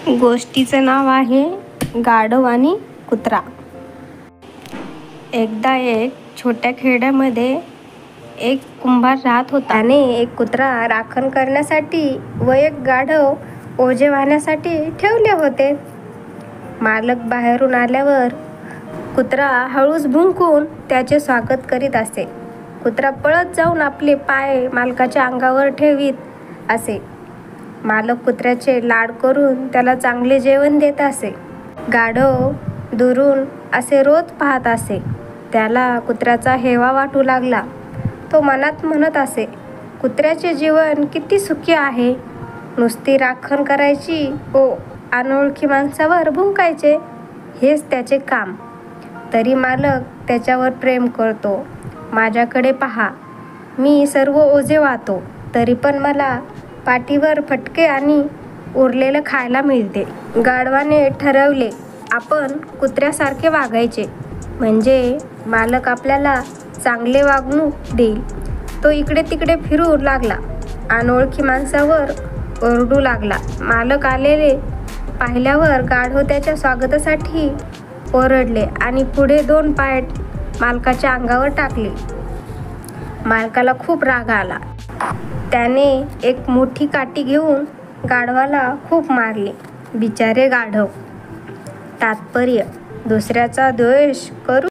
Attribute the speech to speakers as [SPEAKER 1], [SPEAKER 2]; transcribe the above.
[SPEAKER 1] गोष्टीचं नाव आहे गाढव आणि कुत्रा. एकदा एक छोट्या खेड्यामध्ये एक कुंभार राहत होता. त्याने एक कुत्रा राखण करण्यासाठी व एक गाढव ओझे वाहण्यासाठी ठेवले होते. मालक बाहेरून आल्यावर कुत्रा हळूच भुंकून त्याचे स्वागत करीत असे. कुत्रा पळत जाऊन आपले पाय मालकाच्या अंगावर ठेवीत असे. मालक कुत्र्याचे लाड करून त्याला चांगले जेवण देत असे. गाढव दुरून असे रोज पाहत असे. त्याला कुत्र्याचा हेवा वाटू लागला. तो मनात म्हणत असे, कुत्र्याचे जीवन किती सुखी आहे. नुसती राखण करायची व अनोळखी माणसावर भुंकायचे, हेच त्याचे काम. तरी मालक त्याच्यावर प्रेम करतो. माझ्याकडे पहा, मी सर्व ओझे वाहतो, तरी पण मला पाठीवर फटके आणि उरलेलं खायला मिळते. गाढवाने ठरवले, आपण कुत्र्यासारखे वागायचे, म्हणजे मालक आपल्याला चांगले वागणूक देईल. तो इकडे तिकडे फिरू लागला. अनोळखी माणसावर ओरडू लागला. मालक आलेले पाहिल्यावर गाढव त्याच्या स्वागतासाठी ओरडले आणि पुढे 2 पाय मालकाच्या अंगावर टाकले. मालकाला खूप राग आला. त्याने एक मोठी काठी घेऊन गाढवाला खूप मारले. बिचारे गाढव. तात्पर्य: दुसऱ्याचा द्वेष करू